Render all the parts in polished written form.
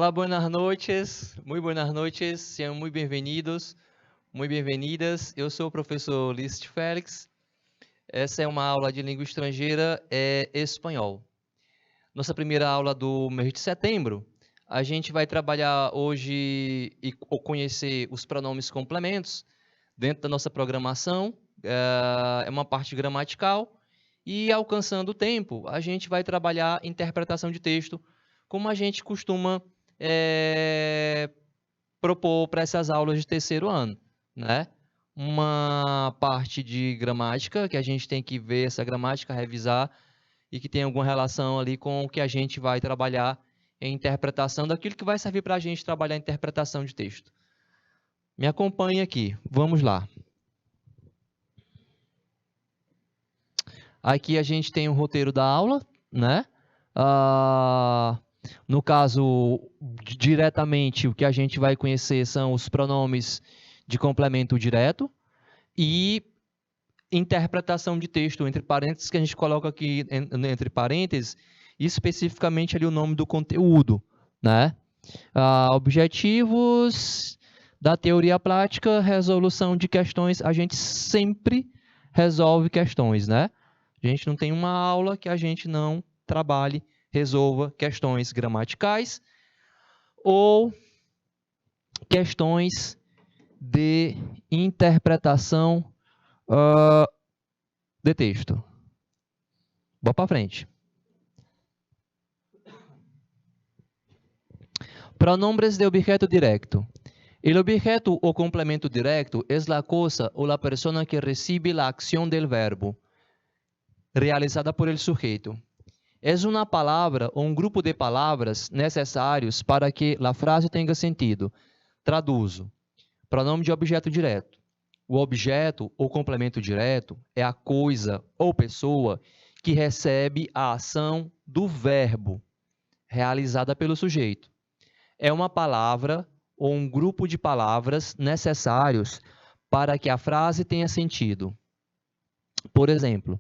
Olá, buenas noches, sejam muito bem-vindos, muito bem-vindas. Eu sou o professor Lício Félix. Essa é uma aula de língua estrangeira, espanhol. Nossa primeira aula do mês de setembro. A gente vai trabalhar hoje ou conhecer os pronomes complementos dentro da nossa programação. É uma parte gramatical. E alcançando o tempo, a gente vai trabalhar interpretação de texto, como a gente costuma propor para essas aulas de terceiro ano, né? Uma parte de gramática, que a gente tem que ver essa gramática, revisar, e que tem alguma relação ali com o que a gente vai trabalhar em interpretação daquilo que vai servir para a gente trabalhar em interpretação de texto. Me acompanhe aqui, vamos lá. Aqui a gente tem o roteiro da aula, né? No caso, diretamente, o que a gente vai conhecer são os pronomes de complemento direto e interpretação de texto, entre parênteses, que a gente coloca aqui entre parênteses, especificamente ali o nome do conteúdo, né? Objetivos da teoria prática, resolução de questões, a gente sempre resolve questões, né? A gente não tem uma aula que a gente não trabalhe, resolva questões gramaticais ou questões de interpretação de texto. Bora para frente. Pronombres de objeto directo. El objeto o complemento directo es la cosa o la persona que recibe la acción del verbo, realizada por el sujeito. Es uma palavra ou um grupo de palavras necessários para que a frase tenha sentido. Traduzo. Pronome de objeto direto. O objeto ou complemento direto é a coisa ou pessoa que recebe a ação do verbo realizada pelo sujeito. É uma palavra ou um grupo de palavras necessários para que a frase tenha sentido. Por exemplo,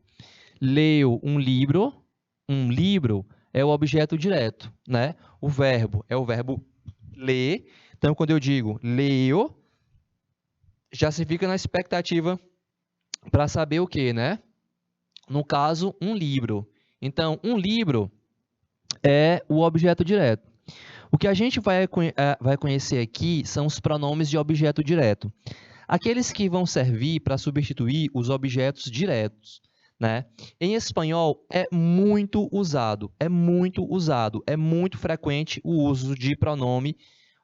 leu um livro. Um livro é o objeto direto, né? O verbo é o verbo ler. Então, quando eu digo leio, já se fica na expectativa para saber o quê, né? No caso, um livro. Então, um livro é o objeto direto. O que a gente vai conhecer aqui são os pronomes de objeto direto. Aqueles que vão servir para substituir os objetos diretos, né? Em espanhol é muito usado, é muito frequente o uso de pronome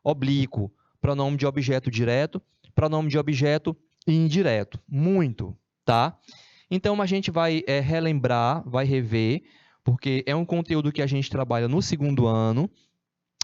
oblíquo, pronome de objeto direto, pronome de objeto indireto, muito, tá? Então a gente vai relembrar, vai rever, porque é um conteúdo que a gente trabalha no segundo ano.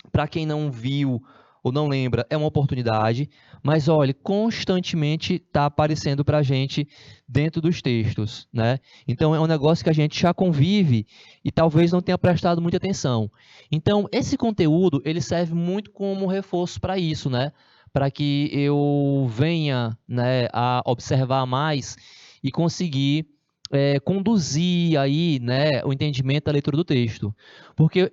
Para quem não viu ou não lembra, é uma oportunidade, mas olha, constantemente está aparecendo para a gente dentro dos textos, né? Então, é um negócio que a gente já convive e talvez não tenha prestado muita atenção. Então, esse conteúdo, ele serve muito como reforço para isso, né? Para que eu venha, né, a observar mais e conseguir conduzir aí, né, o entendimento da leitura do texto. Porque,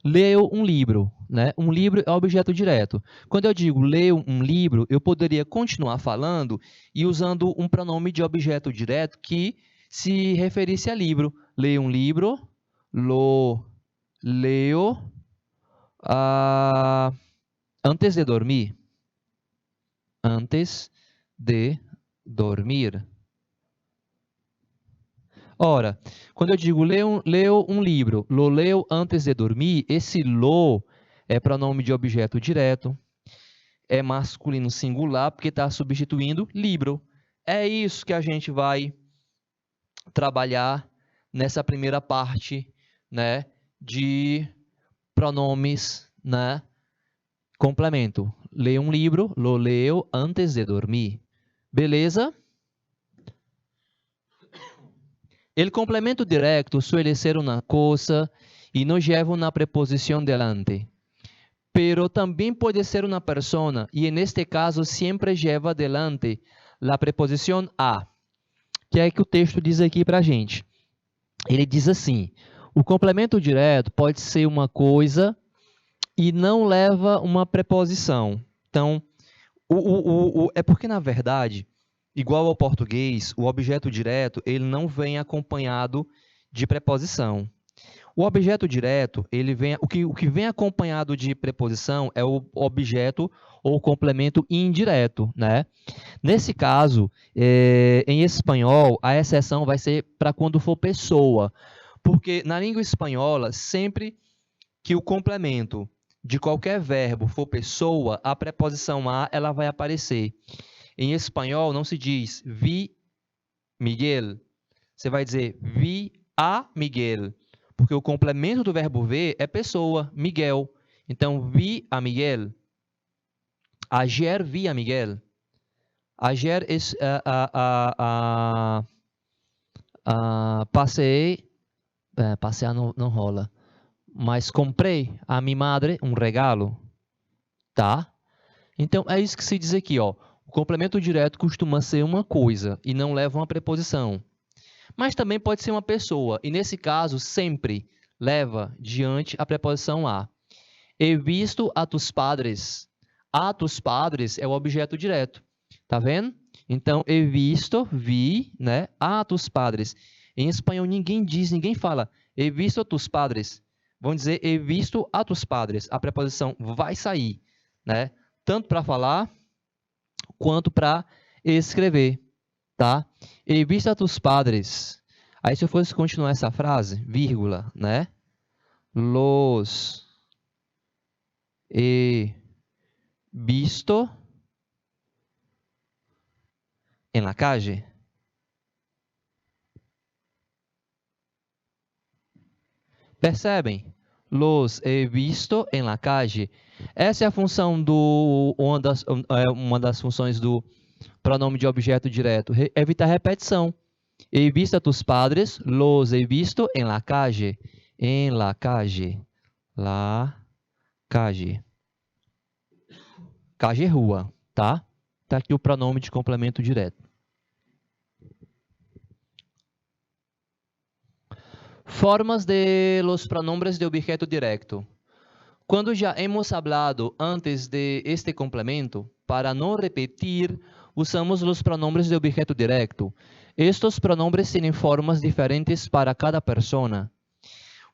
leio um livro, né? Um livro é objeto direto. Quando eu digo leio um livro, eu poderia continuar falando e usando um pronome de objeto direto que se referisse a livro. Leio um livro, lo leo antes de dormir. Antes de dormir. Ora, quando eu digo leu um livro, lo leu antes de dormir, esse lo é pronome de objeto direto, é masculino singular, porque está substituindo livro. É isso que a gente vai trabalhar nessa primeira parte, né, de pronomes, né, complemento. Leio um livro, lo leu antes de dormir. Beleza? El complemento directo suele ser una cosa y no lleva una preposición delante. Pero también puede ser una persona y en este caso siempre lleva delante la preposición a. Que é que o texto diz aqui para a gente. Ele diz assim, o complemento direto pode ser uma coisa e não leva uma preposição. Então, é porque, na verdade, igual ao português, o objeto direto ele não vem acompanhado de preposição. O objeto direto, o que vem acompanhado de preposição é o objeto ou complemento indireto, né? Nesse caso, em espanhol, a exceção vai ser para quando for pessoa, porque na língua espanhola, sempre que o complemento de qualquer verbo for pessoa, a preposição a ela vai aparecer. Em espanhol não se diz vi Miguel, você vai dizer vi a Miguel, porque o complemento do verbo ver é pessoa, Miguel. Então, vi a Miguel. Ayer vi a Miguel. Ayer passei, passear não rola, mas comprei a minha madre um regalo, tá? Então, é isso que se diz aqui, ó. O complemento direto costuma ser uma coisa e não leva uma preposição. Mas também pode ser uma pessoa, e nesse caso, sempre leva diante a preposição a. He visto a tus padres. A tus padres é o objeto direto. Tá vendo? Então, he visto, vi, né? A tus padres. Em espanhol, ninguém fala, he visto a tus padres. Vão dizer, he visto a tus padres. A preposição vai sair, né? Tanto para falar, quanto para escrever, tá? He visto a tus padres. Aí, se eu fosse continuar essa frase, vírgula, né? Los he visto en la calle. Percebem? Los he visto en la calle. Essa é a função uma das funções do pronome de objeto direto. Evitar repetição. He visto a tus padres, los he visto en la calle. En la calle. La calle. Calle é rua, tá? Tá aqui o pronome de complemento direto. Formas de los pronombres de objeto directo. Quando já hemos hablado antes de este complemento, para não repetir, usamos os pronombres de objeto directo. Estes pronombres têm formas diferentes para cada persona.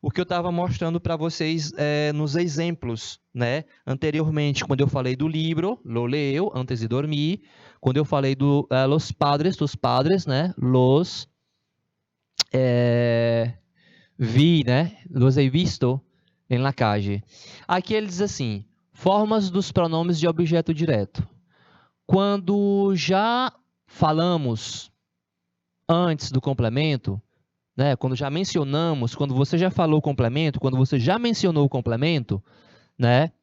O que eu estava mostrando para vocês nos exemplos, né? Anteriormente, quando eu falei do livro, lo leo, antes de dormir. Quando eu falei do los padres, dos padres, né? Los vi, né? Los he visto en la calle. Aqui ele diz assim, formas dos pronomes de objeto direto. Quando já falamos antes do complemento, né? Quando já mencionamos, quando você já falou o complemento, quando você já mencionou o complemento, né?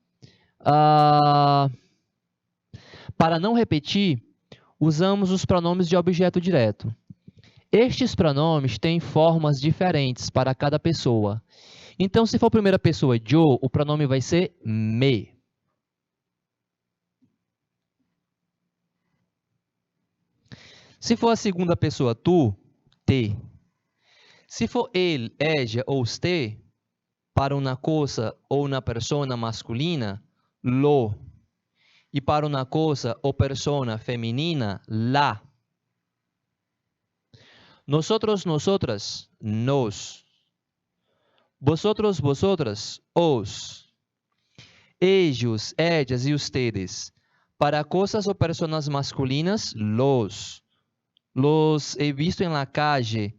Para não repetir, usamos os pronomes de objeto direto. Estes pronomes têm formas diferentes para cada pessoa. Então, se for a primeira pessoa yo, o pronome vai ser me. Se for a segunda pessoa tu, te. Se for ele, ella ou usted, para uma coisa ou uma persona masculina, lo. E para uma coisa ou persona feminina, la. Nosotros, nosotras, nos. Vosotros, vosotras, os. Ellos, ellas e ustedes. Para coisas ou personas masculinas, los. Los he visto en la calle.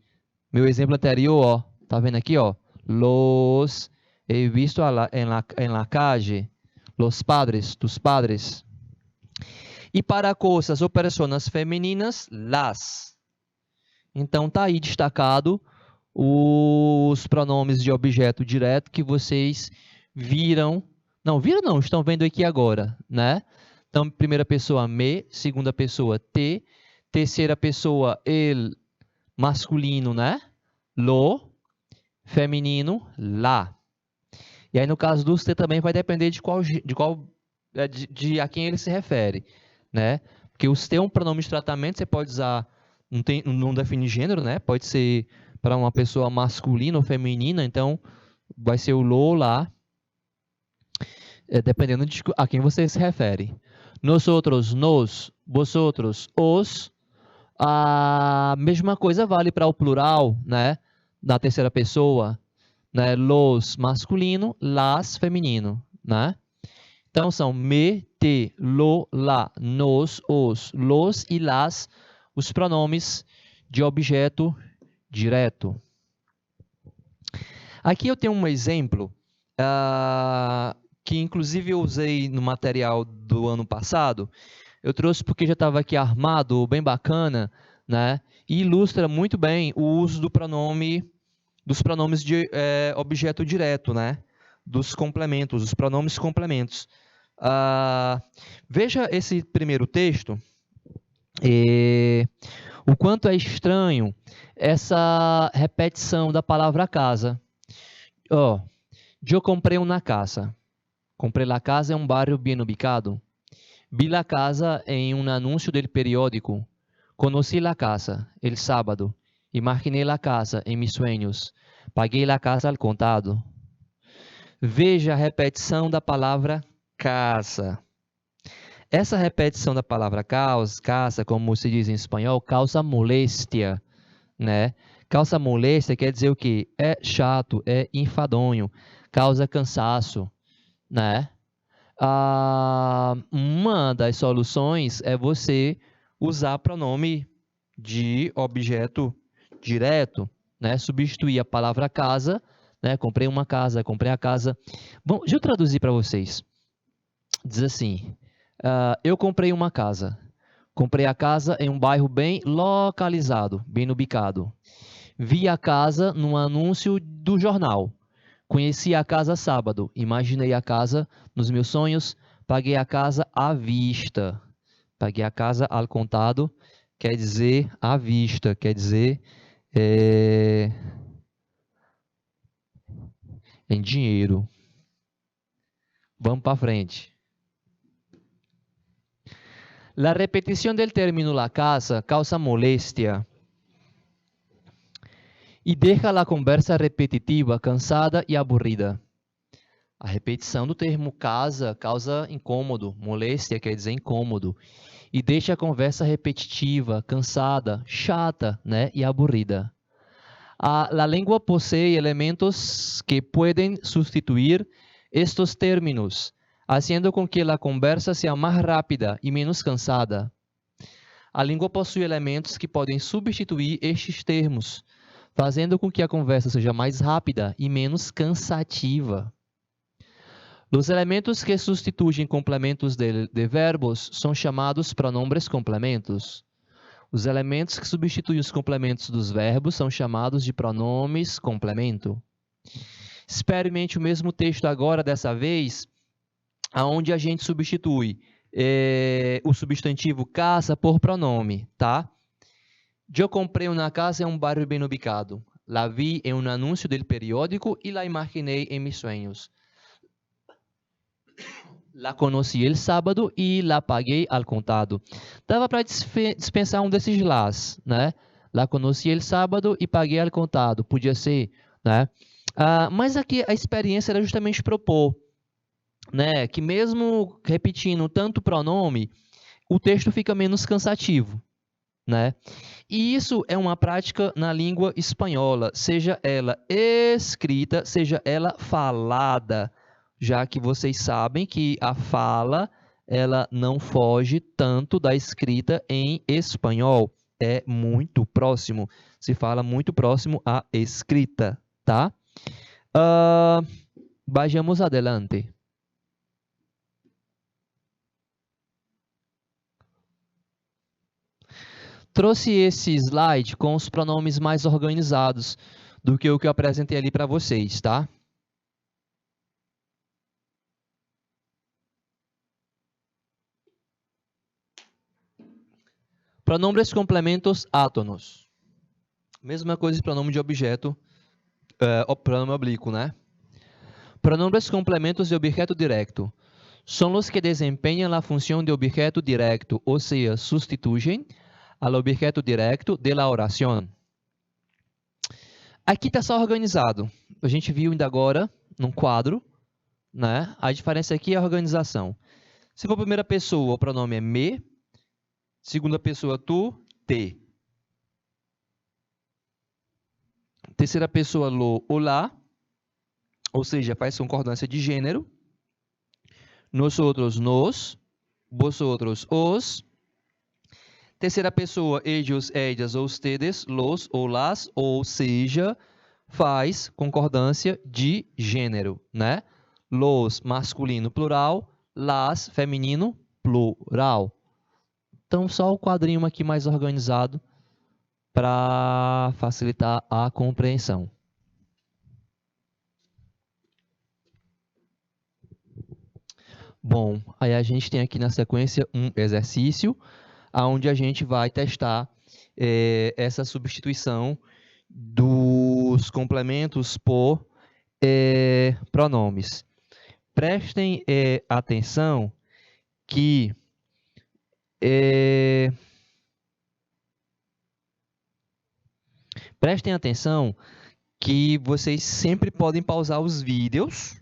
Meu exemplo anterior, ó. Tá vendo aqui, ó? Los he visto en la calle. Los padres, tus padres. E para coisas ou personas femininas, las. Então, tá aí destacado os pronomes de objeto direto que vocês viram. Não, estão vendo aqui agora, né? Então, primeira pessoa, me. Segunda pessoa, te. Terceira pessoa, el. Masculino, né? Lo. Feminino, la. E aí, no caso do você também vai depender de a quem ele se refere, né? Porque o você é um pronome de tratamento, você pode usar, não define gênero, né? Pode ser para uma pessoa masculina ou feminina, então vai ser o lo, lá. dependendo de a quem você se refere. Nosotros, nos, vosotros, os. A mesma coisa vale para o plural, né? Na terceira pessoa, né? Los masculino, las feminino, né? Então são me, te, lo, la, nos, os, los e las, os pronomes de objeto direto. Aqui eu tenho um exemplo que inclusive eu usei no material do ano passado. Eu trouxe porque já estava aqui armado, bem bacana, né? E ilustra muito bem o uso do pronome, dos pronomes de objeto direto, né? Dos complementos, os pronomes complementos. Veja esse primeiro texto, o quanto é estranho essa repetição da palavra casa. Eu comprei uma casa. Comprei la casa em um bairro bem ubicado. Vi la casa em um anúncio del periódico. Conocí la casa el sábado. Imaginé la casa em mis sueños. Paguei la casa al contado. Veja a repetição da palavra casa. Essa repetição da palavra casa, como se diz em espanhol, causa moléstia, né? Causa moléstia quer dizer o quê? É chato, é enfadonho, causa cansaço, né? Uma das soluções é você usar pronome de objeto direto, né? Substituir a palavra casa, né? Comprei uma casa, comprei a casa. Bom, deixa eu traduzir para vocês. Diz assim, eu comprei uma casa. Comprei a casa em um bairro bem localizado, bem ubicado. Vi a casa num anúncio do jornal. Conheci a casa sábado. Imaginei a casa nos meus sonhos. Paguei a casa à vista. Paguei a casa ao contado. Quer dizer à vista. Quer dizer em dinheiro. Vamos para frente. La repetición del término la casa causa molestia e deixa a conversa repetitiva, cansada e aburrida. A repetição do termo casa causa incômodo, moléstia quer dizer incômodo, e deixa a conversa repetitiva, cansada, chata, né, e aburrida. A língua possui elementos que podem substituir estes términos, haciendo com que a conversa seja mais rápida e menos cansada. A língua possui elementos que podem substituir estes termos, fazendo com que a conversa seja mais rápida e menos cansativa. Os elementos que substituem complementos de verbos são chamados pronombres complementos. Os elementos que substituem os complementos dos verbos são chamados de pronomes complemento. Experimente o mesmo texto agora, dessa vez, onde a gente substitui o substantivo casa por pronome, tá? Eu comprei uma casa em um bairro bem ubicado. La vi em um anúncio del periódico e la imaginei em mis sueños. La conocí el sábado e la paguei al contado. Dava para dispensar um desses las, né? La conocí el sábado e paguei al contado. Podia ser, né? Mas aqui a experiência era justamente propor, né? Que mesmo repetindo tanto pronome, o texto fica menos cansativo, né? E isso é uma prática na língua espanhola, seja ela escrita, seja ela falada, já que vocês sabem que a fala ela não foge tanto da escrita em espanhol. É muito próximo, se fala muito próximo à escrita, tá? Vayamos adelante. Trouxe esse slide com os pronomes mais organizados do que o que eu apresentei ali para vocês, tá? Pronombres complementos átonos. Mesma coisa de pronome de objeto, pronome oblíquo, né? Pronombres complementos de objeto directo. São os que desempenham a função de objeto directo, ou seja, substituem ao objeto directo de la oração. Aqui está só organizado. A gente viu ainda agora, num quadro, né? A diferença aqui é a organização. Se for primeira pessoa, o pronome é me. Segunda pessoa, tu, te. Terceira pessoa, lo, olá. Ou seja, faz concordância de gênero. Nosotros, nos. Vosotros, os. Terceira pessoa, ellos, ellas ou ustedes, los ou las, ou seja, faz concordância de gênero, né? Los, masculino, plural, las, feminino, plural. Então, só o quadrinho aqui mais organizado para facilitar a compreensão. Bom, aí a gente tem aqui na sequência um exercício onde a gente vai testar essa substituição dos complementos por pronomes. Prestem atenção que vocês sempre podem pausar os vídeos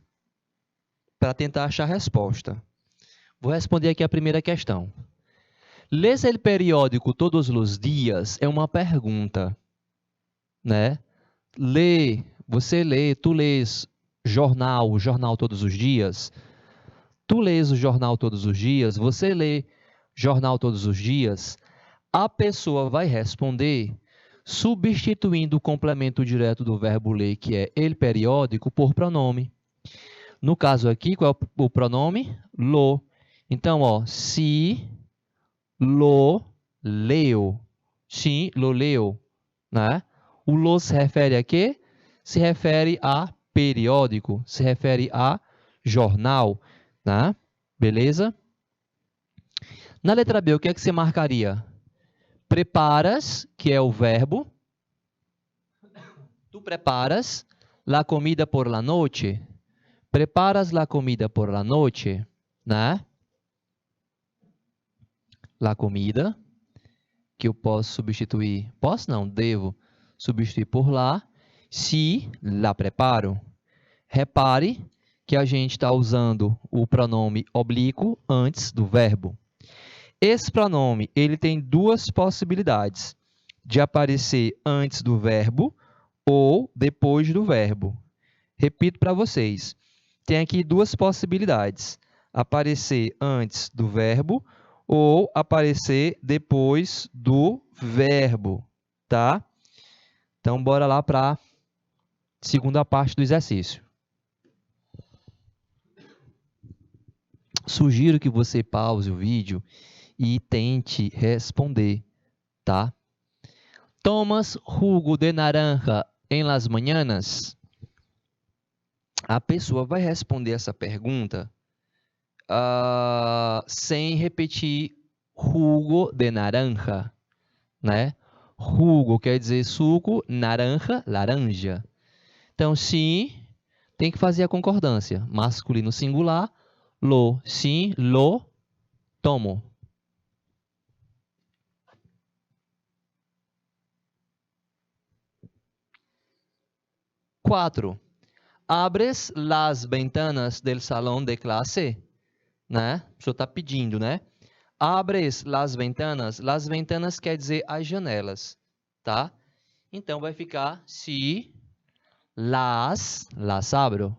para tentar achar a resposta. Vou responder aqui a primeira questão. ¿Lees el periódico todos los días? É uma pergunta, né? Você lê, tu lês o jornal todos os dias? Tu lês o jornal todos os dias? Você lê jornal todos os dias? A pessoa vai responder substituindo o complemento direto do verbo ler, que é el periódico, por pronome. No caso aqui, qual é o pronome? Lo. Então, ó, se lo leo. Sim, lo leo. Né? O lo se refere a quê? Se refere a periódico, se refere a jornal. Né? Beleza? Na letra B, o que é que você marcaria? Preparas, que é o verbo. Tu preparas la comida por la noche. Preparas la comida por la noche. Né? La comida, que eu posso substituir, posso não, devo substituir por lá, se la preparo. Repare que a gente está usando o pronome oblíquo antes do verbo. Esse pronome ele tem duas possibilidades, de aparecer antes do verbo ou depois do verbo. Repito para vocês, tem aqui duas possibilidades, aparecer antes do verbo ou aparecer depois do verbo, tá? Então, bora lá para a segunda parte do exercício. Sugiro que você pause o vídeo e tente responder, tá? ¿Tomas jugo de naranja en las mañanas? A pessoa vai responder essa pergunta sem repetir jugo de naranja, né? Jugo quer dizer suco, naranja, laranja. Então, sim, tem que fazer a concordância. Masculino singular, lo, sim, lo, tomo. Quatro. Abres las ventanas del salón de clase? Né? O senhor está pedindo, né? Abres las ventanas. Las ventanas quer dizer as janelas, tá? Então, vai ficar se las abro.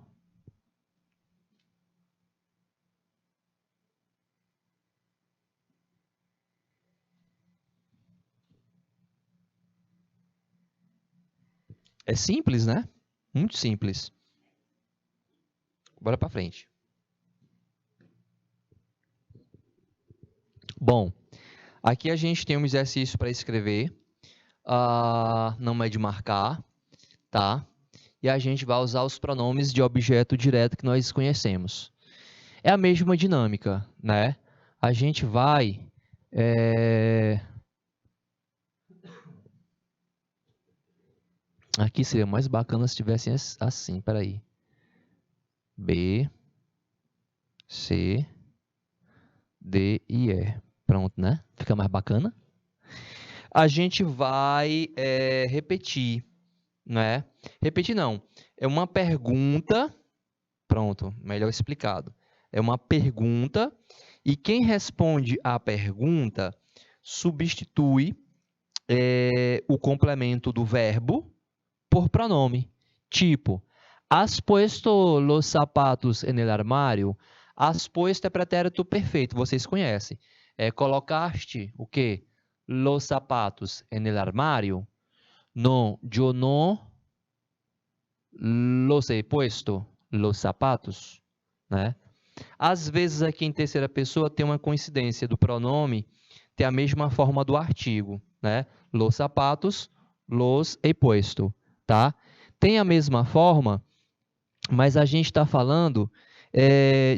É simples, né? Muito simples. Bora para frente. Bom, aqui a gente tem um exercício para escrever. Não é de marcar, tá? E a gente vai usar os pronomes de objeto direto que nós conhecemos. É a mesma dinâmica, né? A gente vai... Aqui seria mais bacana se tivessem assim, peraí. B, C, D e E. Pronto, né? Fica mais bacana. A gente vai repetir, né? Repetir não. É uma pergunta Pronto, melhor explicado. É uma pergunta e quem responde à pergunta substitui o complemento do verbo por pronome. Tipo, has puesto los zapatos en el armário? Has puesto é pretérito perfeito, vocês conhecem. Colocaste o quê? Los zapatos en el armário? No, yo no los he puesto, los zapatos, né? Às vezes aqui em terceira pessoa tem uma coincidência do pronome ter a mesma forma do artigo, né? Los zapatos, los he puesto, tá? Tem a mesma forma, mas a gente está falando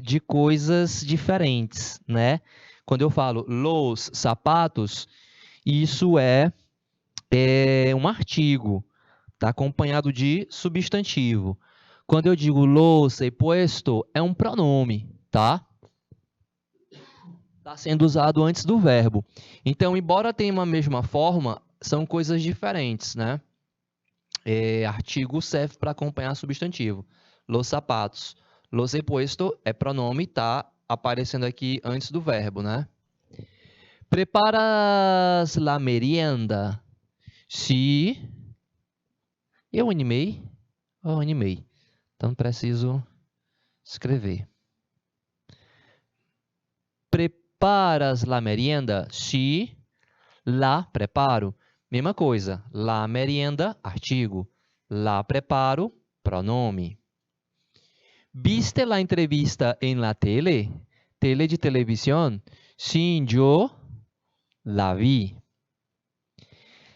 de coisas diferentes, né? Quando eu falo los sapatos, isso é um artigo, tá acompanhado de substantivo. Quando eu digo los he puesto, é um pronome, tá? Está sendo usado antes do verbo. Então, embora tenha uma mesma forma, são coisas diferentes, né? Artigo serve para acompanhar substantivo. Los sapatos. Los he puesto é pronome, tá aparecendo aqui antes do verbo, né? Preparas la merienda? Se eu animei? Eu animei. Então, preciso escrever. Preparas la merienda? Se la preparo. Mesma coisa. La merienda, artigo. La preparo, pronome. ¿Viste la entrevista en la tele? Tele de televisión. Sim, yo la vi.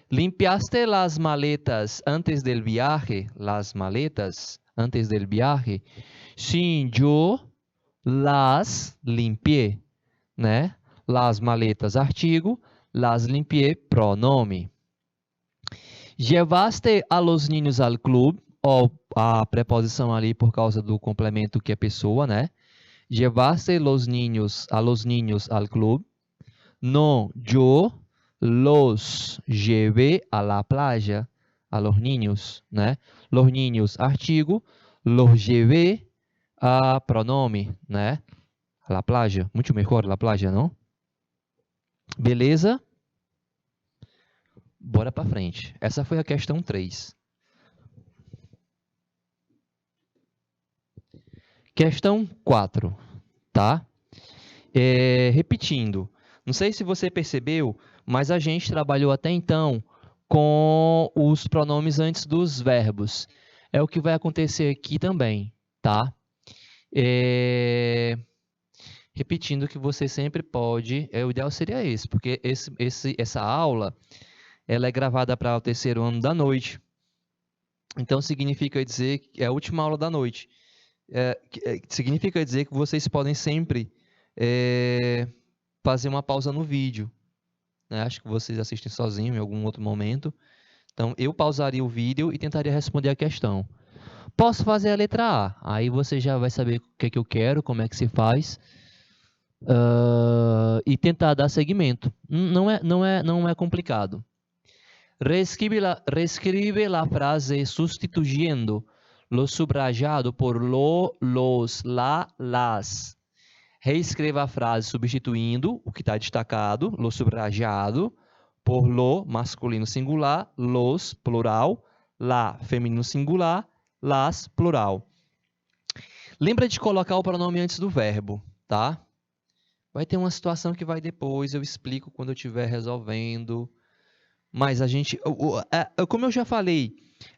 ¿Limpiaste las maletas antes del viaje? Las maletas antes del viaje. Sim, yo las limpié, né? Las maletas, artigo. Las limpié, pronome. Llevaste a los niños al club? Ó, a preposição ali por causa do complemento que é pessoa, né? Llevaste a los niños al club? No, yo los llevé a la playa. A los niños, né? Los niños, artigo. Los llevé a pronome, né? A la playa. Muito melhor, la playa, não? Beleza? Bora para frente. Essa foi a questão 3. Questão 4, tá? Repetindo, não sei se você percebeu, mas a gente trabalhou até então com os pronomes antes dos verbos. É o que vai acontecer aqui também, tá? Repetindo que você sempre pode, o ideal seria esse, porque essa aula ela é gravada para o terceiro ano da noite. Então, significa dizer que é a última aula da noite. Significa dizer que vocês podem sempre fazer uma pausa no vídeo, né? Acho que vocês assistem sozinhos em algum outro momento. Então, eu pausaria o vídeo e tentaria responder a questão. Posso fazer a letra A. Aí você já vai saber o que é que eu quero, como é que se faz. E tentar dar seguimento. Não é complicado. Reescribe la frase sustituyendo lo subrayado por lo, los, la, las. Reescreva a frase substituindo o que está destacado, lo subrayado, por lo, masculino singular, los, plural, la, feminino singular, las, plural. Lembra de colocar o pronome antes do verbo, tá? Vai ter uma situação que vai depois, eu explico quando eu estiver resolvendo. Mas a gente, como eu já falei,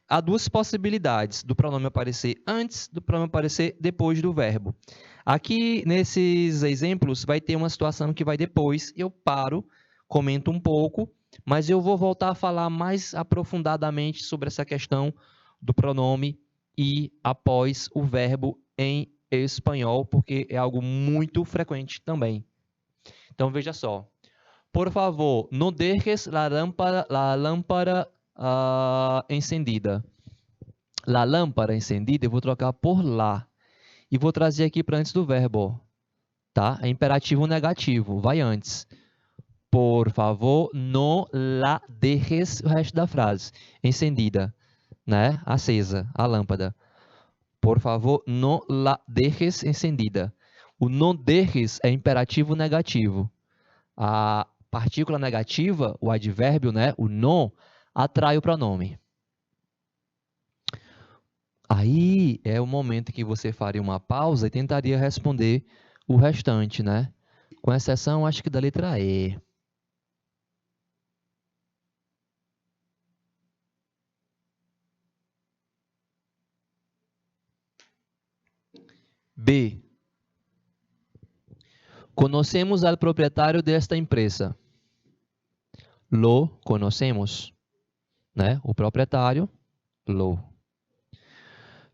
há duas possibilidades do pronome aparecer antes, do pronome aparecer depois do verbo. Aqui, nesses exemplos, vai ter uma situação que vai depois, eu paro, comento um pouco, mas eu vou voltar a falar mais aprofundadamente sobre essa questão do pronome e após o verbo em espanhol, porque é algo muito frequente também. Então, veja só. Por favor, no dejes la lámpara encendida. La lámpara encendida, eu vou trocar por la. E vou trazer aqui para antes do verbo, tá? É imperativo negativo, vai antes. Por favor, no la dejes, o resto da frase. Encendida, né? Acesa, a lâmpada. Por favor, não la dejes encendida. O não dejes é imperativo negativo. A partícula negativa, o advérbio, né, o não, atrai o pronome. Aí é o momento que você faria uma pausa e tentaria responder o restante, né? Com exceção, acho que da letra E. B. Conocemos al proprietário desta empresa. Lo conocemos, né? O proprietário, lo.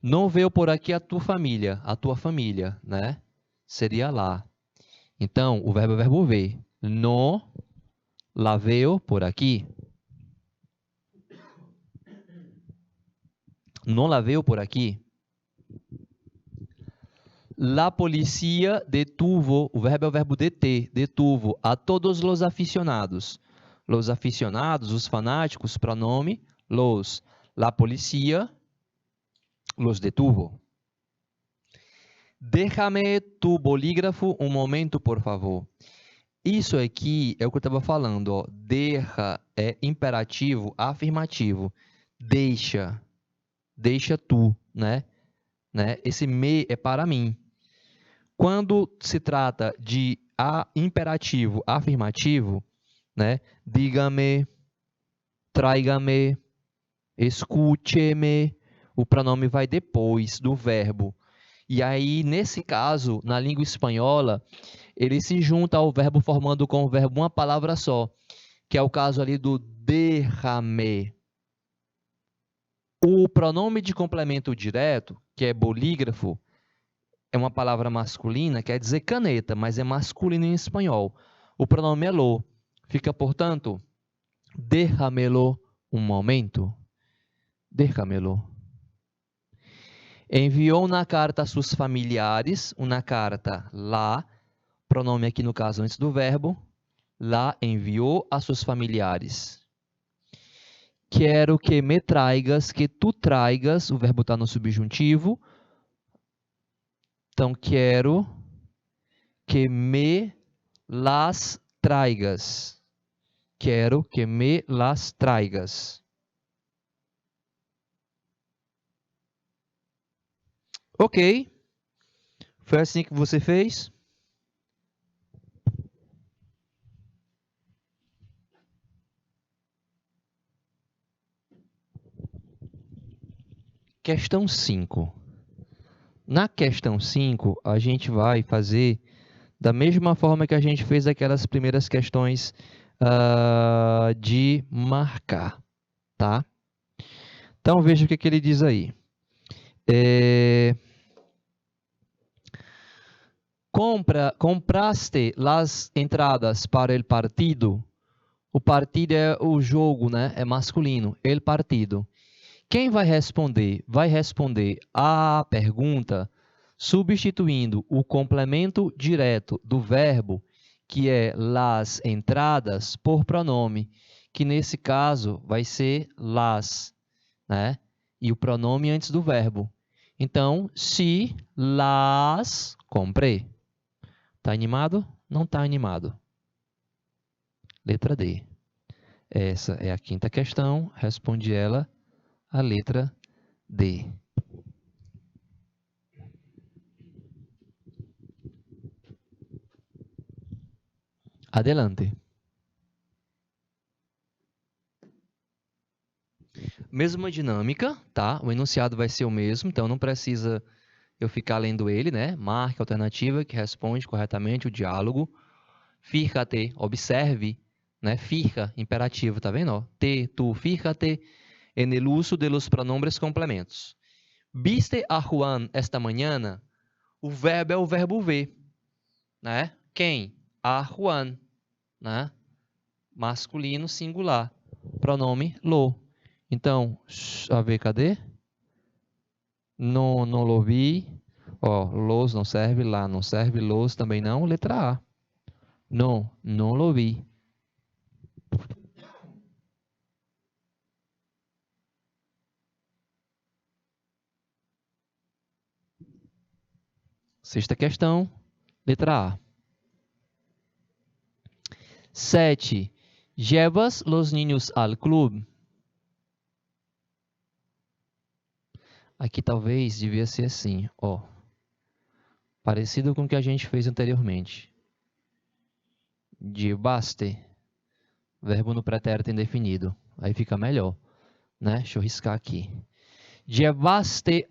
Não veio por aqui a tua família, né? Seria lá. Então, o verbo é o verbo ver. No la veio por aqui. Não la veio por aqui. La policía detuvo, o verbo é o verbo deter, detuvo a todos los aficionados. Los aficionados, os fanáticos, pronome los. La policía los detuvo. Déjame tu bolígrafo um momento, por favor. Isso aqui é o que eu estava falando, ó. Deja é imperativo afirmativo. Deixa. Deixa tu, né? Esse me é para mim. Quando se trata de imperativo afirmativo, né? Dígame, tráigame, escúcheme, o pronome vai depois do verbo. E aí, nesse caso, na língua espanhola, ele se junta ao verbo formando com o verbo uma palavra só, que é o caso ali do déjame. O pronome de complemento direto, que é bolígrafo, é uma palavra masculina, quer dizer caneta, mas é masculino em espanhol. O pronome é lo. Fica, portanto, déjamelo um momento. Déjamelo. Enviou uma carta a seus familiares, uma carta lá, pronome aqui no caso antes do verbo, lá enviou a seus familiares. Quero que me traigas, que tu traigas, o verbo está no subjuntivo. Então, quero que me las traigas. Quero que me las traigas. Ok. Foi assim que você fez? Questão 5. Na questão 5, a gente vai fazer da mesma forma que a gente fez aquelas primeiras questões de marcar, tá? Então, veja o que ele diz aí. Compraste las entradas para el partido? O partido é o jogo, né? É masculino. El partido. Quem vai responder? Vai responder a pergunta substituindo o complemento direto do verbo, que é las entradas, por pronome, que nesse caso vai ser las, né? E o pronome antes do verbo. Então, se las comprei. Tá animado? Não tá animado. Letra D. Essa é a quinta questão. Responde ela a letra D. Adelante. Mesma dinâmica, tá? O enunciado vai ser o mesmo, então não precisa eu ficar lendo ele, né? Marque a alternativa que responde corretamente o diálogo. Fíjate, observe, né? Fija, imperativo, tá vendo? Ó? Te, tu, fíjate en el uso de los pronombres complementos. Viste a Juan esta mañana? O verbo é o verbo ver, né? Quem? A Juan, né? Masculino singular. Pronome lo. Então, a ver, cadê? Não lo vi. Ó, los não serve, lá não serve, los também não. Letra A. Não lo vi. Sexta questão, letra A. 7. ¿Llevas los niños al club? Aqui talvez devia ser assim, ó. Parecido com o que a gente fez anteriormente. Llevaste, verbo no pretérito indefinido. Aí fica melhor, né? Deixa eu riscar aqui. Llevaste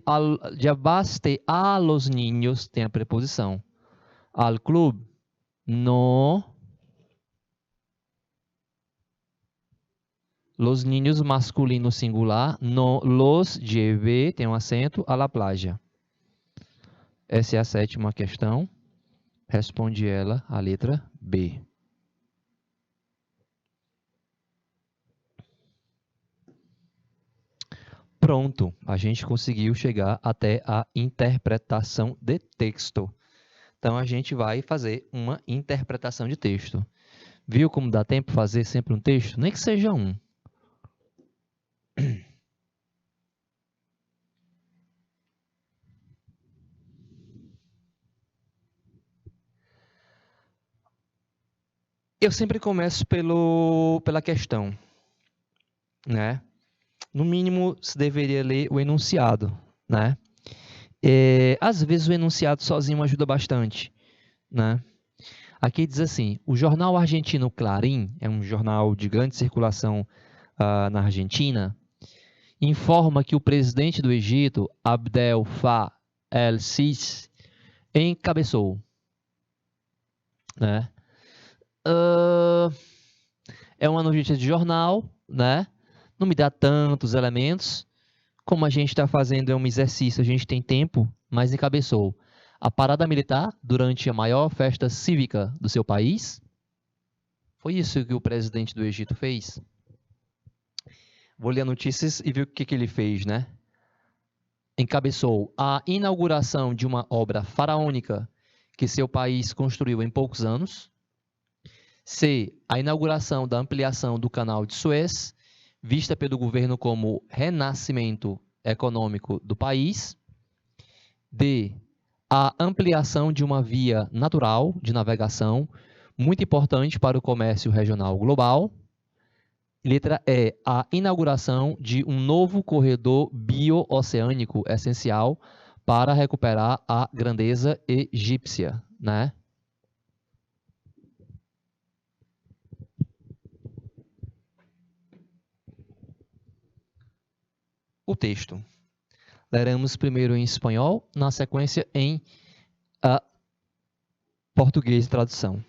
a los niños, tem a preposição. Al club, no. Los niños masculino singular, no los llevé, tem um acento, a la playa. Essa é a sétima questão. Responde ela, a letra B. Pronto, a gente conseguiu chegar até a interpretação de texto. Então, a gente vai fazer uma interpretação de texto. Viu como dá tempo fazer sempre um texto? Nem que seja um. Eu sempre começo pela questão, né? No mínimo, se deveria ler o enunciado, né? Às vezes o enunciado sozinho ajuda bastante, né? Aqui diz assim, o jornal argentino Clarín, é um jornal de grande circulação na Argentina, informa que o presidente do Egito, Abdel Fattah el-Sisi, encabeçou, né? É uma notícia de jornal, né? Não me dá tantos elementos. Como a gente está fazendo um exercício, a gente tem tempo, mas encabeçou. A parada militar durante a maior festa cívica do seu país. Foi isso que o presidente do Egito fez. Vou ler as notícias e ver o que ele fez, né? Encabeçou a inauguração de uma obra faraônica que seu país construiu em poucos anos. C. A inauguração da ampliação do canal de Suez, vista pelo governo como renascimento econômico do país. D. A ampliação de uma via natural de navegação, muito importante para o comércio regional global. Letra E. A inauguração de um novo corredor bio-oceânico essencial para recuperar a grandeza egípcia, né? O texto. Leremos primeiro em espanhol, na sequência em português de tradução.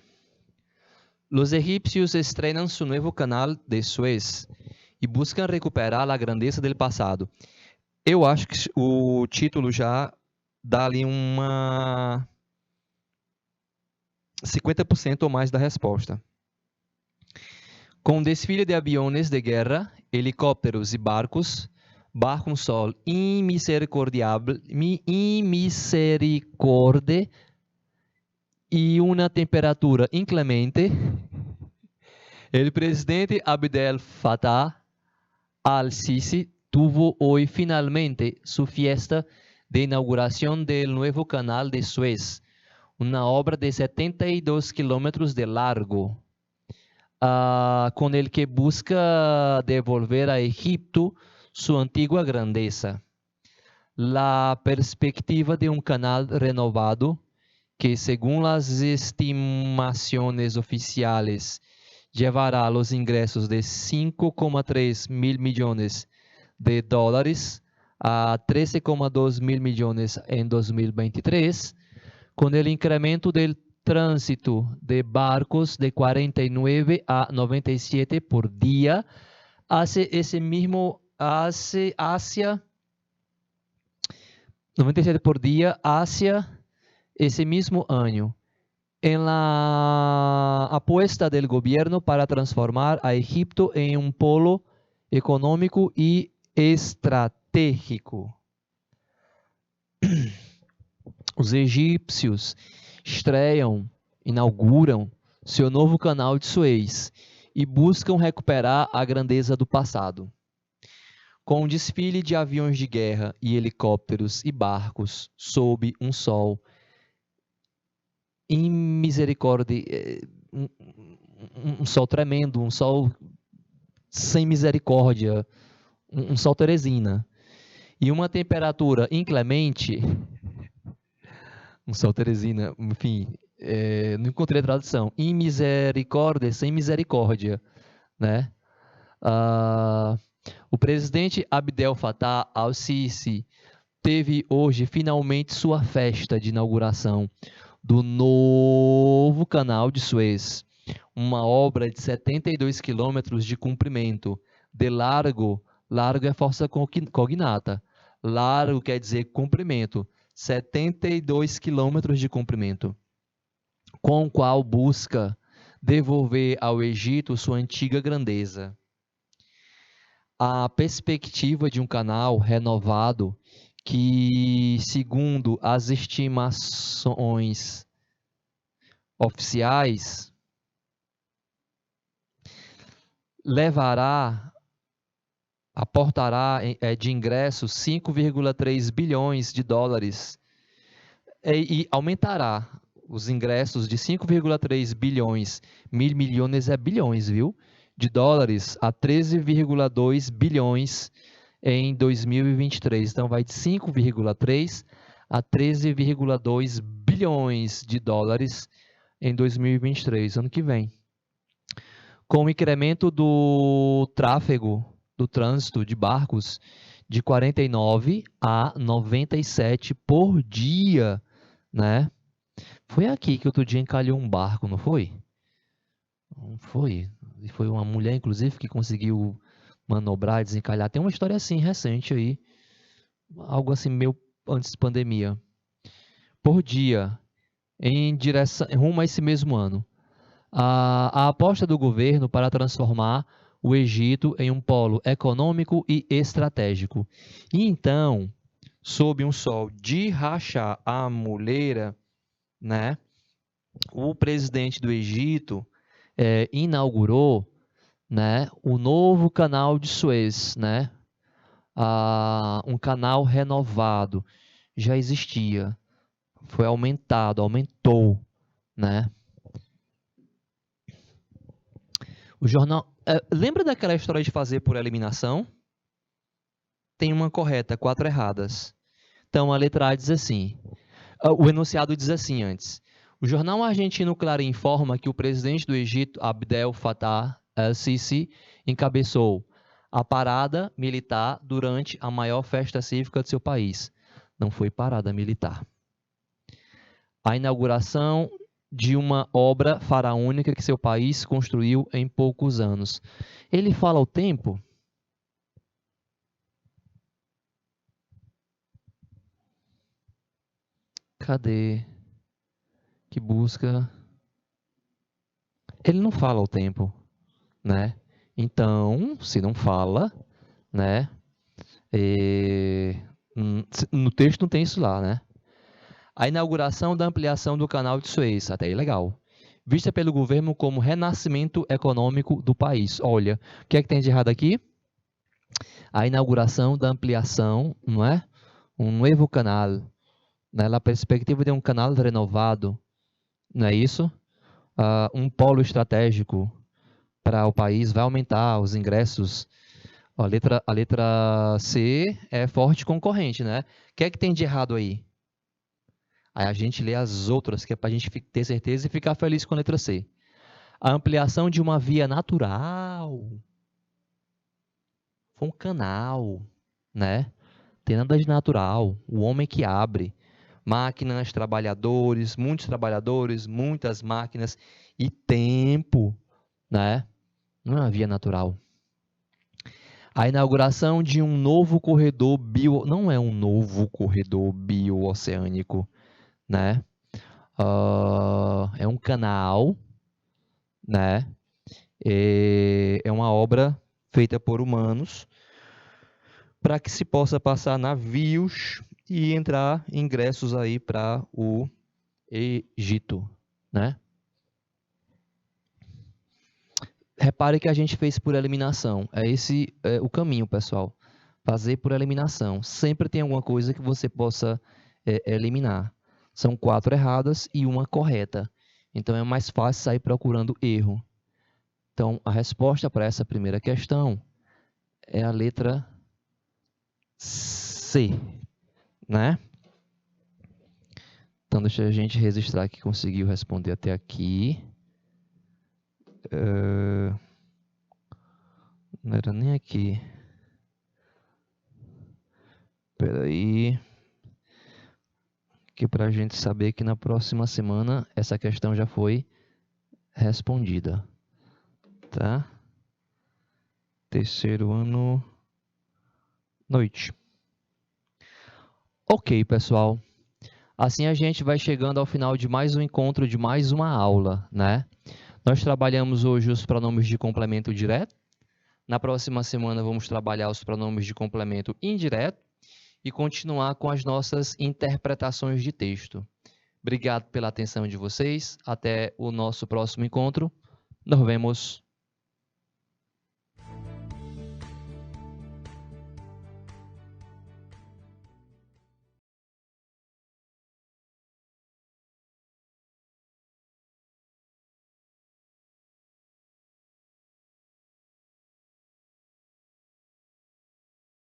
Los egipcios estrenan su nuevo canal de Suez e buscam recuperar a grandeza del passado. Eu acho que o título já dá ali uma 50% ou mais da resposta. Com desfile de aviões de guerra, helicópteros e barcos, bajo un sol inmisericordiable y una temperatura inclemente, el presidente Abdel Fattah al-Sisi tuvo hoy finalmente su fiesta de inauguración del nuevo canal de Suez, una obra de 72 kilómetros de largo, con el que busca devolver a Egipto su antigua grandeza. La perspectiva de un canal renovado que, según las estimaciones oficiales, llevará los ingresos de 5,3 mil millones de dólares a 13,2 mil millones en 2023, con el incremento del tránsito de barcos de 49 a 97 por día, hacia 97 por día hacia ese mismo año, en la apuesta del gobierno para transformar a Egipto en un polo econômico e estratégico. Os egípcios inauguram seu novo canal de Suez e buscam recuperar a grandeza do passado. Com um desfile de aviões de guerra e helicópteros e barcos sob um sol em misericórdia, um sol tremendo, um sol sem misericórdia, um sol Teresina. E uma temperatura inclemente, um sol Teresina, enfim, não encontrei a tradução. Em misericórdia, sem misericórdia, né? Ah, o presidente Abdel Fattah al-Sisi teve hoje finalmente sua festa de inauguração do novo canal de Suez, uma obra de 72 quilômetros de comprimento, de largo, largo é força cognata, largo quer dizer comprimento, 72 quilômetros de comprimento, com o qual busca devolver ao Egito sua antiga grandeza. A perspectiva de um canal renovado que, segundo as estimações oficiais, aportará de ingressos 5,3 bilhões de dólares e aumentará os ingressos de 5,3 bilhões, mil milhões é bilhões, viu? De dólares a 13,2 bilhões em 2023. Então, vai de 5,3 a 13,2 bilhões de dólares em 2023, ano que vem. Com o incremento do tráfego, do trânsito de barcos, de 49 a 97 por dia, né? Foi aqui que outro dia encalhou um barco, não foi? Não foi. E foi uma mulher, inclusive, que conseguiu manobrar e desencalhar. Tem uma história assim, recente aí. Algo assim, meio antes da pandemia. Por dia, em direção, rumo a esse mesmo ano. A aposta do governo para transformar o Egito em um polo econômico e estratégico. E então, sob um sol de rachar a muleira, né, o presidente do Egito inaugurou, né, o novo canal de Suez, né, um canal renovado, já existia, foi aumentou, né. O jornal, lembra daquela história de fazer por eliminação? Tem uma correta, 4 erradas. Então a letra A diz assim, o enunciado diz assim antes. O jornal argentino Clarín informa que o presidente do Egito, Abdel Fattah el-Sisi, encabeçou a parada militar durante a maior festa cívica de seu país. Não foi parada militar. A inauguração de uma obra faraônica que seu país construiu em poucos anos. Ele fala o tempo? Cadê? Que busca. Ele não fala o tempo, né? Então, se não fala, né? No texto não tem isso lá, né? A inauguração da ampliação do canal de Suez, até aí legal. Vista pelo governo como renascimento econômico do país. Olha, o que é que tem de errado aqui? A inauguração da ampliação, não é? Um novo canal, né? Na perspectiva de um canal renovado, não é isso? Um polo estratégico para o país vai aumentar os ingressos. A letra C é forte concorrente, né? O que é que tem de errado aí? Aí a gente lê as outras, que é para a gente ter certeza e ficar feliz com a letra C. A ampliação de uma via natural. Foi um canal, né? Tem nada de natural. O homem que abre. Máquinas, muitos trabalhadores, muitas máquinas e tempo, né? Não é uma via natural. A inauguração de um novo corredor não é um novo corredor bioceânico, né? É um canal, né? É uma obra feita por humanos para que se possa passar navios e entrar ingressos aí para o Egito, né? Repare que a gente fez por eliminação. É esse o caminho, pessoal. Fazer por eliminação. Sempre tem alguma coisa que você possa eliminar. São 4 erradas e uma correta. Então, é mais fácil sair procurando erro. Então, a resposta para essa primeira questão é a letra C, né? Então, deixa a gente registrar que conseguiu responder até aqui. Não era nem aqui. Espera aí. Que para a gente saber que na próxima semana essa questão já foi respondida. Tá? Terceiro ano, noite. Ok, pessoal. Assim a gente vai chegando ao final de mais um encontro, de mais uma aula, né? Nós trabalhamos hoje os pronomes de complemento direto. Na próxima semana vamos trabalhar os pronomes de complemento indireto e continuar com as nossas interpretações de texto. Obrigado pela atenção de vocês. Até o nosso próximo encontro. Nos vemos.